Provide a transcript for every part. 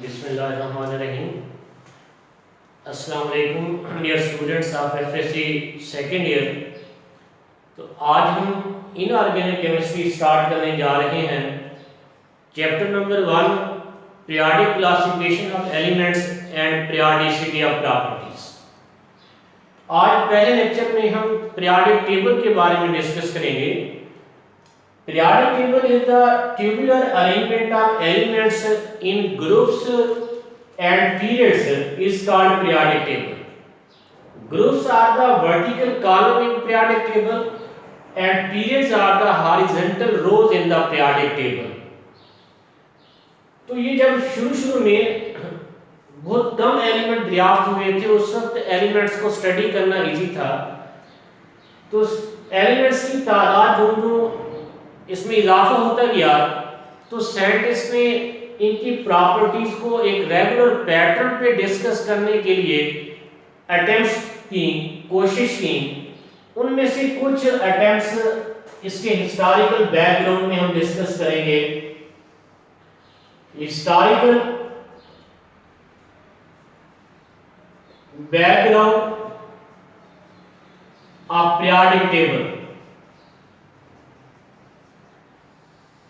बिस्मिल्लाहिर्रहमानिर्रहीम। अस्सलाम वालेकुम dear students of FSC second year. तो आज हम इनऑर्गेनिक केमिस्ट्री स्टार्ट करने जा रहे हैं। Chapter number 1, periodic classification of elements and periodicity of properties. आज पहले लेक्चर में हम पीरियोडिक टेबल के बारे में डिस्कस करेंगे। Periodic table is the tabular arrangement of elements in groups and periods is called periodic table. Groups are the vertical column in periodic table and periods are the horizontal rows in the periodic table. तो ये जब शुरू में बहुत कम element दरियाफ्त हुए थे, उस वक्त एलिमेंट्स को स्टडी करना इजी था। तो एलिमेंट्स की तादाद जो इसमें इजाफा होता गया, तो साइंटिस्ट ने इनकी प्रॉपर्टीज को एक रेगुलर पैटर्न पे डिस्कस करने के लिए अटेम्प्ट्स की, कोशिश की। उनमें से कुछ अटेम्प्ट्स इसके हिस्टोरिकल बैकग्राउंड में हम डिस्कस करेंगे। Historical background of periodic table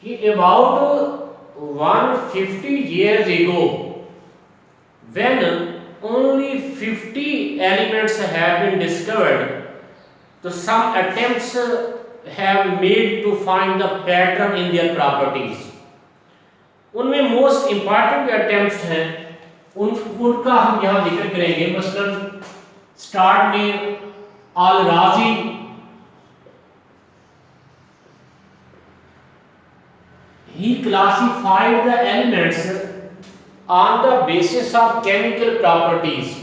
कि about 150 years ago, when only 50 elements have been discovered, so some attempts have made to find the pattern in their properties. उनमें मोस्ट इम्पॉर्टेंट अटेम्प्ट्स हैं, उनका हम यहाँ जिक्र करेंगे। मसलन स्टार्ट में अल-राज़ी he classified the elements on the basis of chemical properties.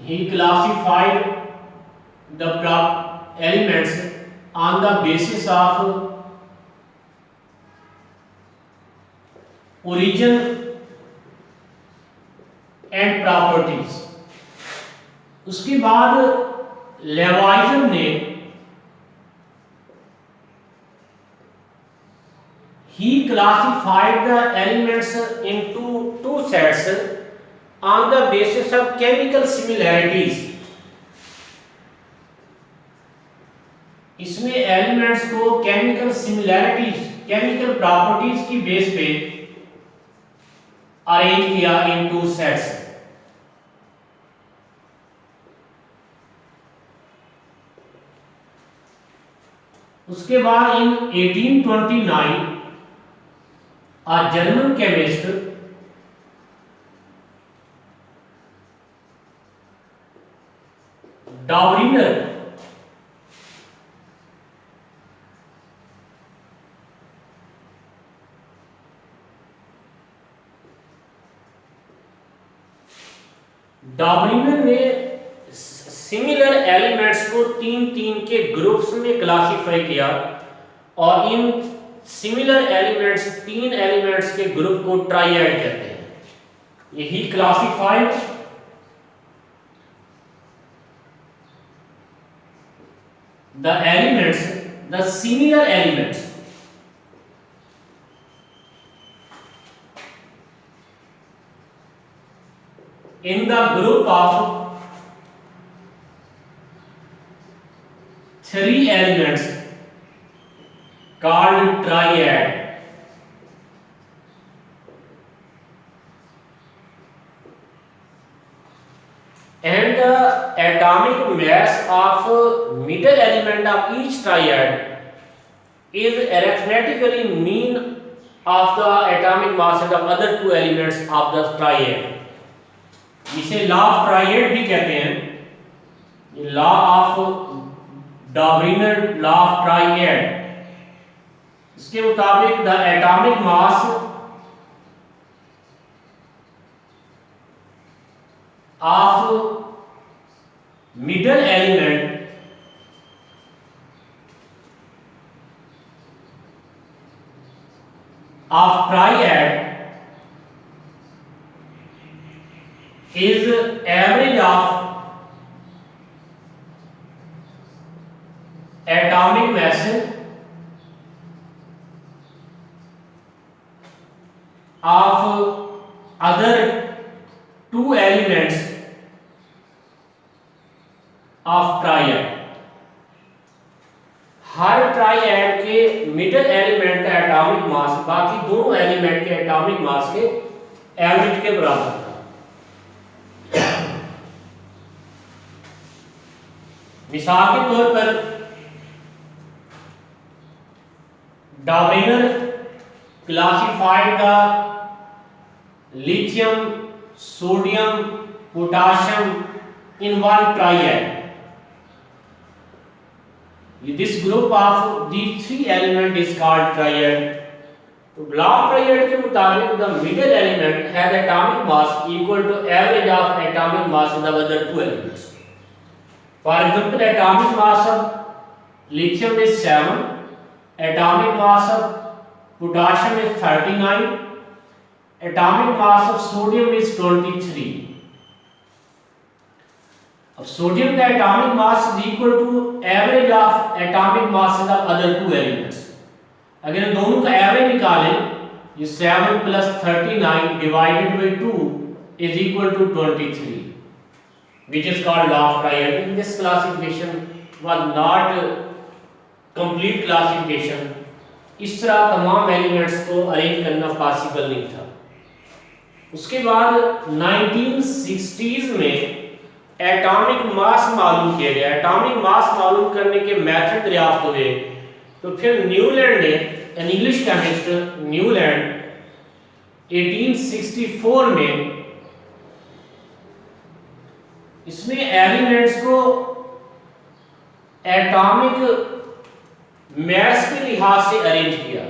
He classified the elements on the basis of origin and properties. उसके बाद लेवाइजन ने he classified the elements into two sets on the basis of chemical similarities. इसमें elements को chemical similarities, chemical properties की base पे arrange किया इन two sets. उसके बाद इन 1829 a German chemist Daubner ने सिमिलर एलिमेंट्स को तीन तीन के ग्रुप्स में क्लासिफाई किया और इन सिमिलर एलिमेंट्स, तीन एलिमेंट्स के ग्रुप को ट्राइएड कहते हैं। यही classified the elements, the similar elements in the group of three elements called triad. And the atomic mass of middle element of each triad is arithmetically mean of the atomic masses of other two elements of the triad. इसे law of triad भी कहते हैं। Law of Dobereiner, law of triad, इसके मुताबिक the atomic mass of middle element of triad is average of atomic masses of other two elements of triad। हर triad के middle element का atomic mass बाकी दोनों एलिमेंट के atomic mass के average के बराबर था। मिसाल के तौर पर Dobereiner classified the lithium, sodium, potassium in one triad। This group of these three elements is called triad। तो ब्लॉक ट्राइड के मुताबिक the middle element has atomic mass equal to average of atomic mass of the other two elements। For example, atomic mass of lithium is 7, atomic mass of potassium is 39, atomic mass of sodium is 23। अब sodium का atomic mass is equal to average of atomic mass of other two elements. अगर इन दोनों का average निकालें, ये 7 + 39 divided by 2 is equal to 23, which is called law of triads. This classification was not complete classification. इस तरह तमाम elements को अरेंज करना पॉसिबल नहीं था। उसके बाद 1960s में एटॉमिक मास मालूम किया गया। एटॉमिक मास मालूम करने के मेथड दरियाफ्त हुए, तो फिर न्यूलैंड ने, एन इंग्लिश केमिस्ट न्यूलैंड 1864 में इसने एलिमेंट्स को एटॉमिक मास के लिहाज से अरेंज किया।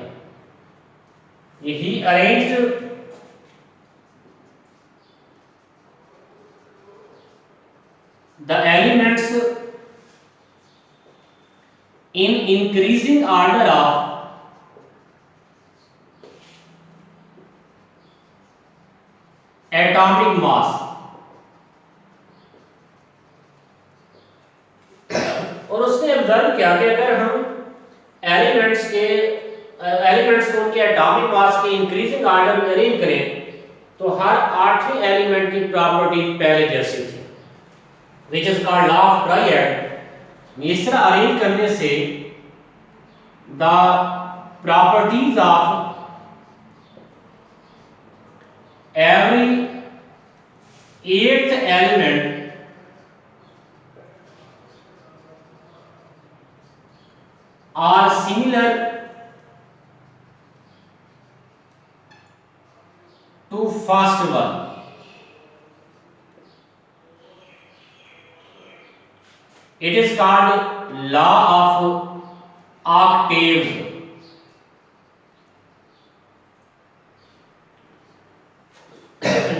यही arranged the elements in increasing order of atomic mass। और उसने ऑब्जर्व किया कि अगर हम एलिमेंट्स को उनके एटॉमिक मास के इंक्रीजिंग ऑर्डर में अरेंज करें तो हर आठवें एलिमेंट की प्रॉपर्टी पहले जैसी थी, which is called law of triad। इस तरह अरेंज करने से the properties of every eighth element are similar to first one। It is called law of octaves।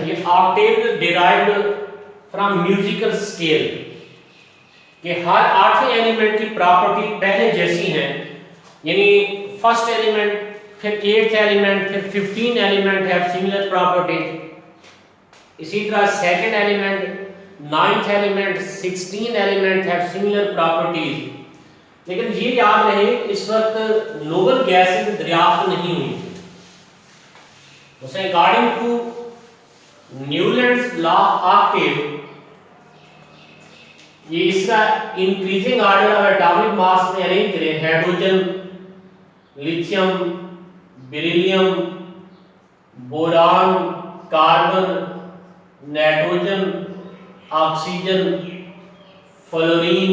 ये octaves derived from musical scale कि हर आठवें एलिमेंट की प्रॉपर्टी पहले जैसी हैं, यानी फर्स्ट एलिमेंट, फिर 8th एलिमेंट, फिर 15 एलिमेंट हैव सिमिलर प्रॉपर्टीज। इसी तरह second element, 9th element, 16 element have similar properties. लेकिन ये याद रहे इस वक्त नोबल गैसेस दरियाफ्त नहीं हुई थी। उसे according to Newlands law of octave ये इसका increasing order of atomic mass में अरेंज करें, hydrogen, lithium, beryllium, boron, carbon, nitrogen, oxygen, fluorine,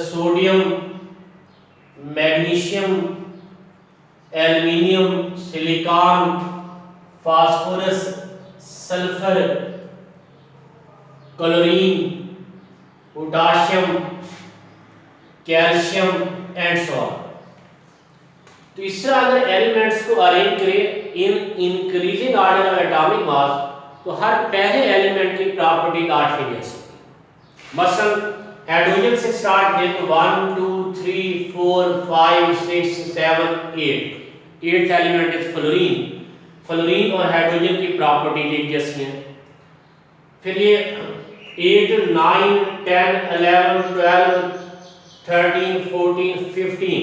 sodium, magnesium, aluminium, silicon, phosphorus, sulphur, chlorine, potassium, calcium and so on. तो इस तरह अगर elements को arrange करें in increasing order of atomic mass तो हर पहले एलिमेंट की प्रॉपर्टी 8 ही जैसी। मसलन हाइड्रोजन से स्टार्ट करें तो 1 2 3 4 5 6 7 8, 8th element is fluorine. Fluorine और हाइड्रोजन की प्रॉपर्टी एक जैसी हैं। फिर ये 8 9 10 11 12 13 14 15,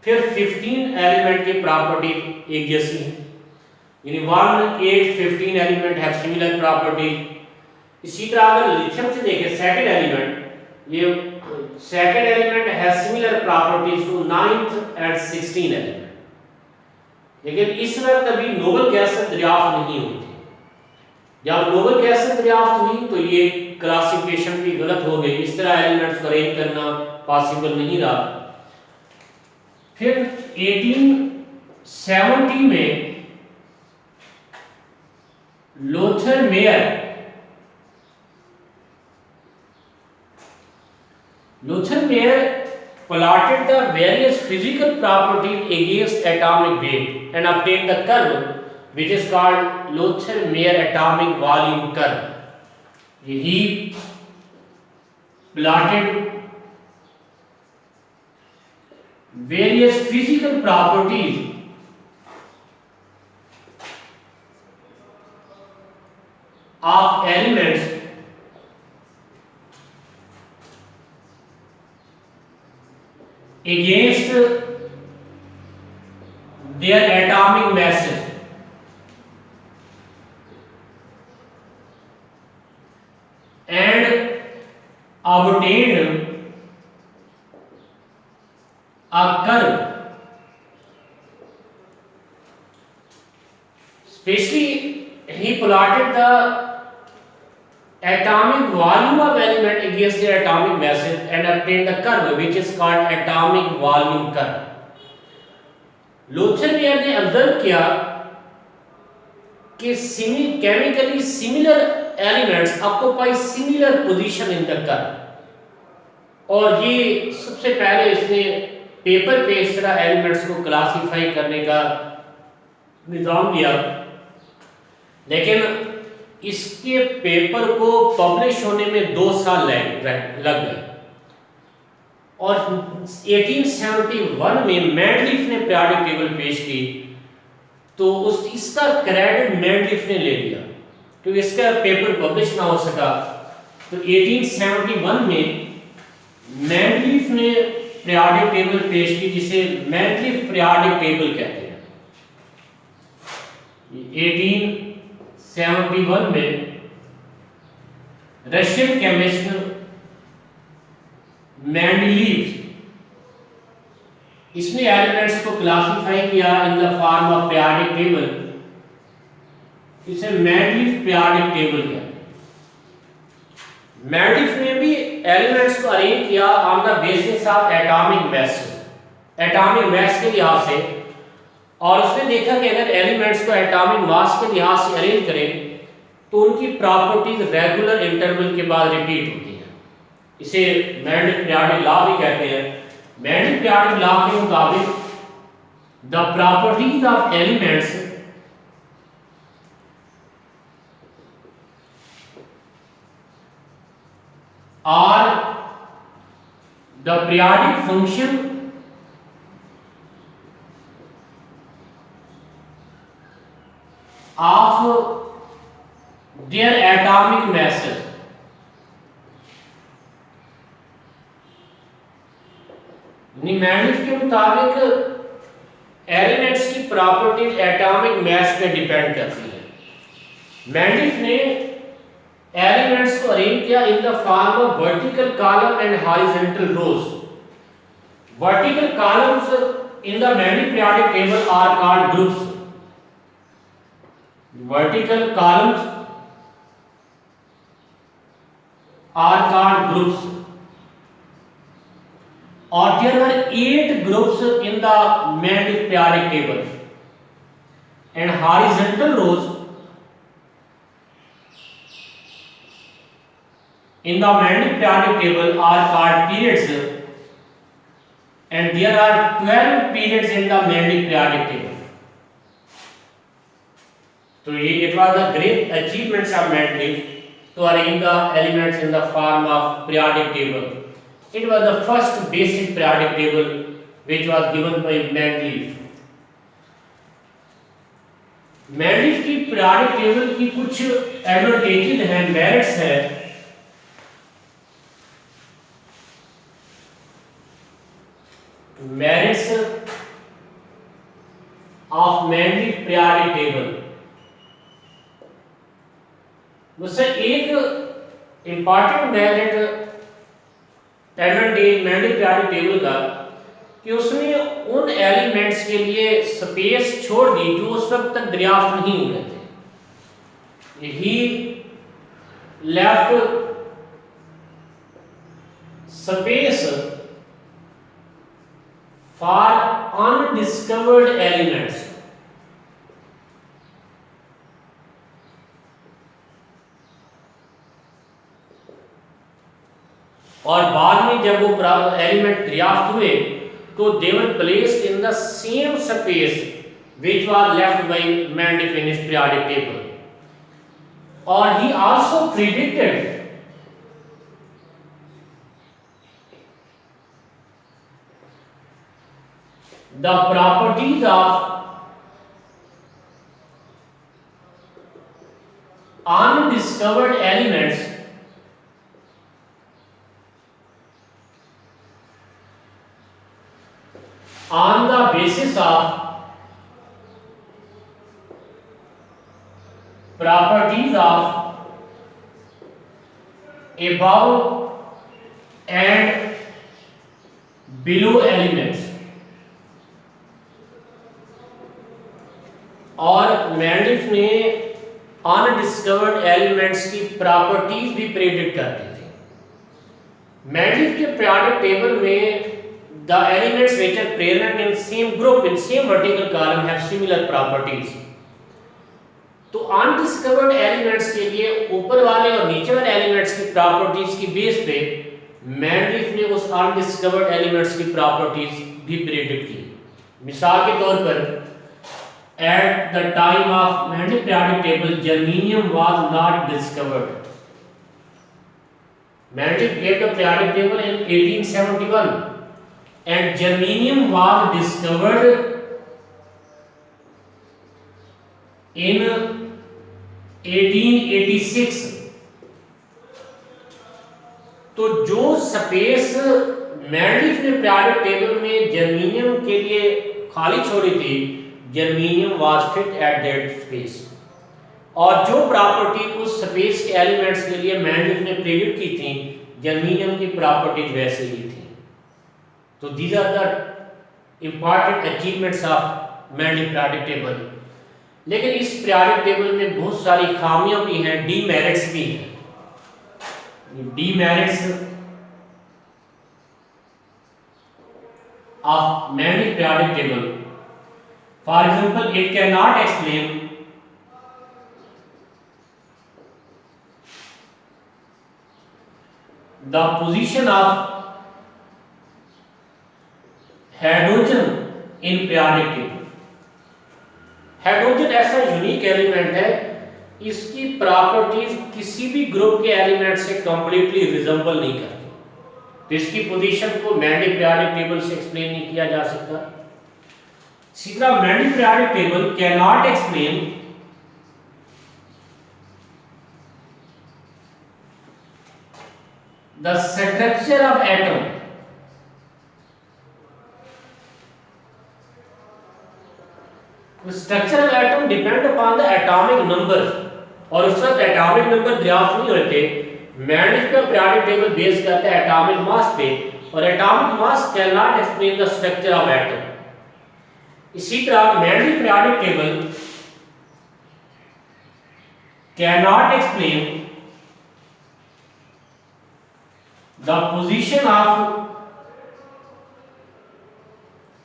फिर 15 एलिमेंट की प्रॉपर्टी एक जैसी है। यानी 1, 8, 15 एलिमेंट हैव सिमिलर प्रॉपर्टी। इसी तरह अगर लिथियम से देखें सेकंड एलिमेंट, ये second element has similar properties to 9th and 16 element. लेकिन इस वक्त अभी नोबल गैसें दरियाफ्त नहीं हुई थी। जब नोबल गैसें दरियाफ्त हुई तो ये क्लासिफिकेशन भी गलत हो गई, इस तरह एलिमेंट्स को अरेंज करना पॉसिबल नहीं रहा। फिर 1870 में Lothar Meyer plotted the various physical properties against atomic weight and obtained the curve which is called Lothar-Meyer atomic volume curve. He plotted various physical properties of elements against their atomic masses and obtained a curve. Especially he plotted the atomic volume of element against their atomic masses and obtained the curve which is called atomic volume curve. Lothar Meyer ने observe किया कि chemically similar elements occupy similar position in the curve, और ये सबसे पहले इसने paper पे इस तरह एलिमेंट्स को क्लासिफाई करने का निजाम दिया। लेकिन इसके पेपर को पब्लिश होने में 2 साल लग गए, और 1871 में मैंडलिफ ने पीरियोडिक टेबल पेश की तो इसका क्रेडिट मैंडलिफ ने ले लिया क्योंकि इसका पेपर पब्लिश ना हो सका। तो 1871 में मैंडलिफ ने पीरियोडिक टेबल पेश की जिसे मैंडलिफ पीरियोडिक टेबल कहते हैं। 1871 में रशियन केमिस्ट मैंडलीव इसने एलिमेंट्स को क्लासिफाई किया in the form of periodic table, इसे मैंडलीव पीरियोडिक टेबल कहते हैं। मैंडलीव ने भी एलिमेंट्स को अरेंज किया on the basis of atomic mass, atomic mass के लिहाज से, और उसने देखा कि अगर एलिमेंट्स को एटॉमिक मास के लिहाज से अरेंज करें तो उनकी प्रॉपर्टीज रेगुलर इंटरवल के बाद रिपीट होती हैं। इसे मैंडलिव पीरियोडिक लॉ भी कहते हैं। मैंडलिव पीरियोडिक लॉ के मुताबिक the properties of elements are the periodic function of their atomic masses। Mendeleev के मुताबिक एलिमेंट्स की प्रॉपर्टीज एटॉमिक मास पे डिपेंड करती है। मैंडलिव ने एलिमेंट्स को अरेंज किया in the form of vertical column and horizontal rows. Vertical columns in the Mendeleev periodic table are called groups. Vertical columns are called groups, or there were 8 groups in the Mendeleev periodic table, and horizontal rows in the Mendeleev periodic table are called periods, and there are 12 periods in the Mendeleev periodic table. So it was a great achievements of Mendeleev to arrange the elements in the form of periodic table. It was the first basic periodic table which was given by Mendeleev. Mendeleev की periodic table की कुछ advantages हैं, merits हैं। Merits of Mendeleev periodic table। उससे एक important advantage mandatory periodic table का कि उसने उन एलिमेंट्स के लिए स्पेस छोड़ दी जो उस वक्त तक दरियाफ्त नहीं हुए थे। He left space for undiscovered elements. और बाद में जब वो एलिमेंट दरियाफ्त हुए तो they were placed in the same space which was left by Mendeleev's periodic table. और he also predicted the properties of undiscovered elements on the basis of properties of above and below elements। और मैंडिफ ने undiscovered elements की properties भी predict कर दी थी। मैंडिफ के periodic table में the elements which are present in same group in same vertical column have similar properties। तो undiscovered elements के लिए ऊपर वाले और नीचे वाले एलिमेंट्स की प्रॉपर्टीज की बेस पे मैंडिफ ने उस अनडिस्कवर्ड एलिमेंट्स की प्रॉपर्टीज भी प्रेडिक्ट की। मिसाल के तौर पर at the time of Mendel periodic table germanium was not discovered। Mendel gave the periodic table in 1871 and germanium was discovered in 1886। तो जो स्पेस मैंडिफ ने पीरियोडिक टेबल में जर्मेनियम के लिए खाली छोड़ी थी, germanium was fit at that space. और जो प्रॉपर्टी उस स्पेस के एलिमेंट्स के लिए मैंडिफ ने प्रेडिक्ट की थी, जर्मेनियम की प्रॉपर्टीज वैसे ही थी। तो these are the important achievements of Mendeleev periodic table. लेकिन इस पीरियोडिक टेबल में बहुत सारी खामियां भी हैं, डीमेरिट्स भी हैं। Demerits of Mendeleev periodic table, for example, it cannot explain the position of hydrogen in periodic table। Hydrogen ऐसा यूनिक एलिमेंट है, इसकी प्रॉपर्टीज किसी भी ग्रुप के एलिमेंट से कंप्लीटली रिजेंबल नहीं करती। तो इसकी पोजीशन को मैंडिफ पीरियोडिक टेबल से एक्सप्लेन नहीं किया जा सकता। इसी तरह Mendeleev periodic table can not explain the structure of atom. Structure of atom depend upon the atomic number, और उस वक्त एटॉमिक नंबर दरियाफ्त नहीं होते। मैंडिफ का पीरियोडिक टेबल बेस करता है एटॉमिक मास पे, और atomic mass can not explain the structure of atom. इसी तरह Mendeleev periodic table can not explain the position of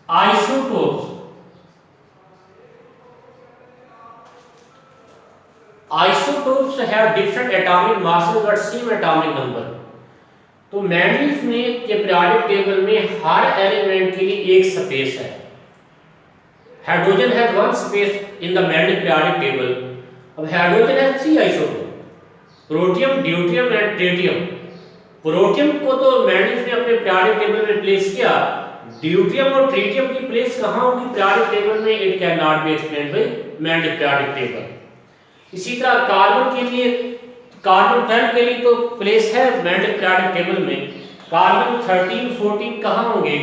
isotopes. Isotopes have different atomic masses but same atomic number. तो Mendeleev ने के periodic table में हर element के लिए एक space है। Hydrogen has one space in the Mendeleev periodic table. अब hydrogen has 3 isotope, protium, deuterium and tritium. Protium को तो मैंडिफ ने अपने पीरियोडिक टेबल में प्लेस किया, ड्यूटियम और ट्रिटियम की प्लेस कहां होगी पीरियोडिक टेबल में? It can not be explained by Mendeleev periodic table. इसी तरह कार्बन के लिए, कार्बन 12 के लिए तो प्लेस है मैंडिफ पीरियोडिक टेबल में, कार्बन 13, 14 कहां होंगे?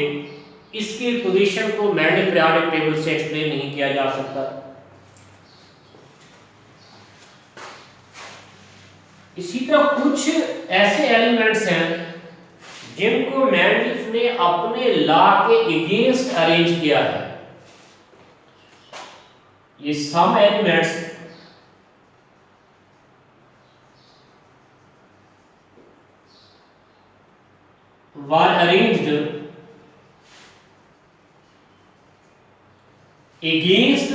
इसकी पोजीशन को मैंडिफ पीरियोडिक टेबल से एक्सप्लेन नहीं किया जा सकता। इसी तरह कुछ ऐसे एलिमेंट्स हैं जिनको मैंडलिफ ने अपने लॉ के अगेंस्ट अरेंज किया है। ये some elements were arranged against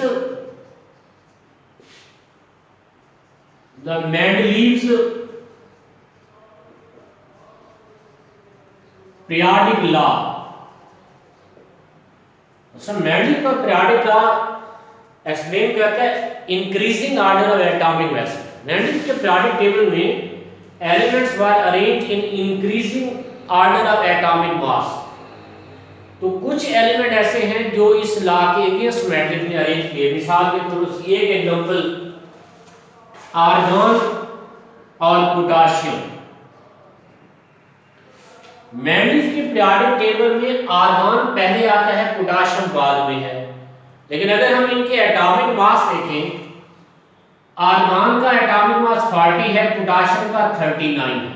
the Mendeleev's periodic law। Mendeleev का पीरियोडिक लॉ एक्सप्लेन करता है increasing order of atomic mass. Mendeleev के पीरियोडिक टेबल में elements were arranged in increasing order of atomic mass. तो कुछ एलिमेंट ऐसे हैं जो इस लॉ के अगेंस्ट मेंडलीव ने अरेंज किए। मिसाल के तौर पर एक एग्जांपल आर्गन और पोटेशियम। मेंडलीव के पीरियोडिक टेबल में आर्गन पहले आता है, पोटेशियम बाद में है। लेकिन अगर हम इनके एटॉमिक मास देखें, आर्गन का एटॉमिक मास 40 है, पोटेशियम का 39 है।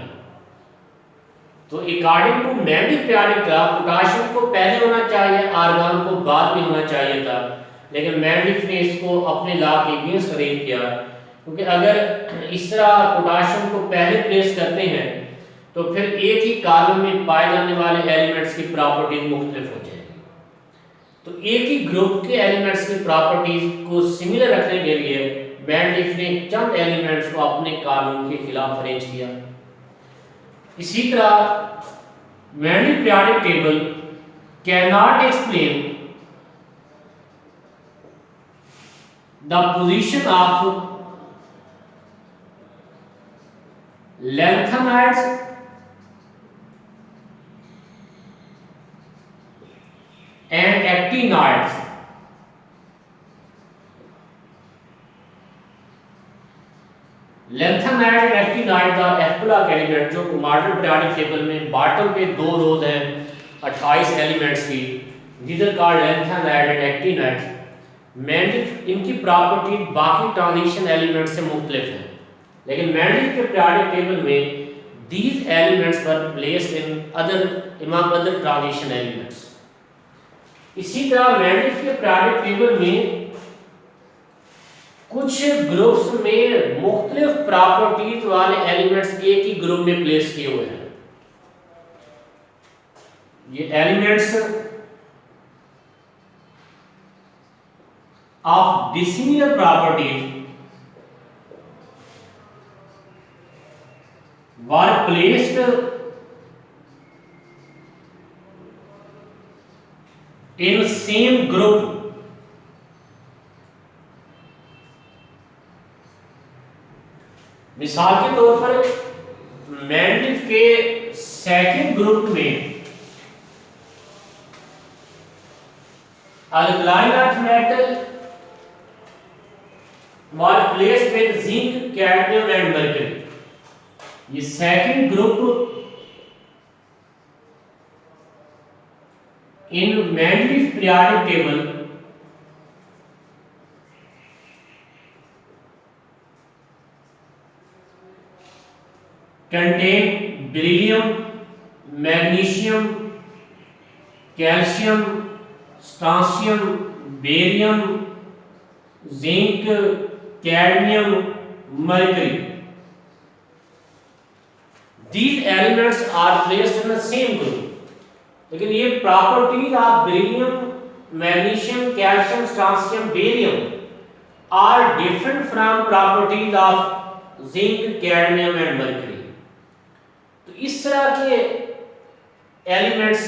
तो according to Mendeleev periodic law potassium को पहले होना चाहिए, आर्गन को बाद में होना चाहिए था। लेकिन मेंडलीव ने इसको अपने लॉ के अगेंस्ट अरेंज किया, क्योंकि अगर इस तरह पोटेशियम को पहले प्लेस करते हैं तो फिर एक ही कार्बन में पाए जाने वाले एलिमेंट्स की प्रॉपर्टीज मुख्तलिफ हो जाएगी। तो एक ही ग्रुप के एलिमेंट्स की प्रॉपर्टीज को सिमिलर रखने के लिए मेंडलीव ने चंद एलिमेंट्स को अपने कानून के खिलाफ अरेंज किया। इसी तरह Mendeleev periodic table can not explain the position of lanthanides and actinides. Lanthanide and actinide are f block element जो मॉडर्न पीरियोडिक टेबल में बॉटम पे 2 रोज हैं 28 एलिमेंट्स की, these are called lanthanide and actinide. Mendeleev इनकी property बाकी transition element से मुख्तलिफ है, लेकिन मेंडलीव के पीरियोडिक टेबल में these elements were placed in other transition elements. इसी तरह मेंडलीव के पीरियोडिक टेबल में कुछ ग्रुप्स में मुख्तलिफ प्रॉपर्टीज वाले एलिमेंट्स एक ही ग्रुप में प्लेस किए हुए हैं। ये elements of dissimilar properties were placed in same group मिसाल के तौर पर मेंडलीव के सेकंड ग्रुप में alkaline earth metal were placed with zinc, cadmium and mercury. ये second group in Mendeleev periodic table contain beryllium, magnesium, calcium, strontium, barium, zinc, cadmium, mercury. These elements are placed in the same group. लेकिन ये properties of beryllium, magnesium, calcium, strontium, barium are different from properties of zinc, cadmium and mercury. तो इस तरह के elements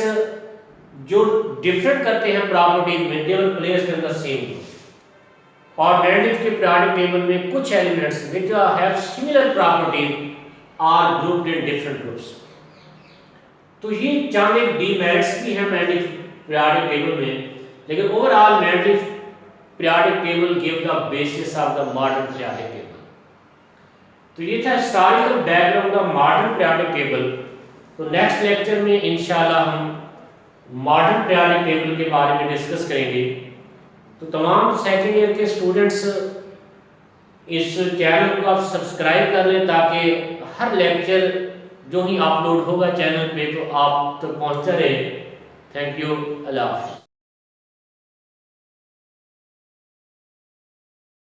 जो different करते हैं properties में, they were placed in the same group. और मेंडलीव के पीरियोडिक टेबल में कुछ elements which have similar properties are grouped in different groups. तो ये चंद एक डीमेरिट्स भी हैं मेंडलीव पीरियोडिक टेबल में, लेकिन overall Mendeleev periodic table give the basis of the modern periodic table. तो ये था historical background of modern periodic table. तो नेक्स्ट लेक्चर में इंशाल्लाह हम मॉडर्न पीरियोडिक टेबल के बारे में डिस्कस करेंगे। तो तमाम सेकेंड ईयर के स्टूडेंट्स इस चैनल को आप सब्सक्राइब कर लें ताकि हर लेक्चर जो ही अपलोड होगा चैनल पे तो आप तक पहुंचता रहे। थैंक यू, अल्लाह हाफ़िज़।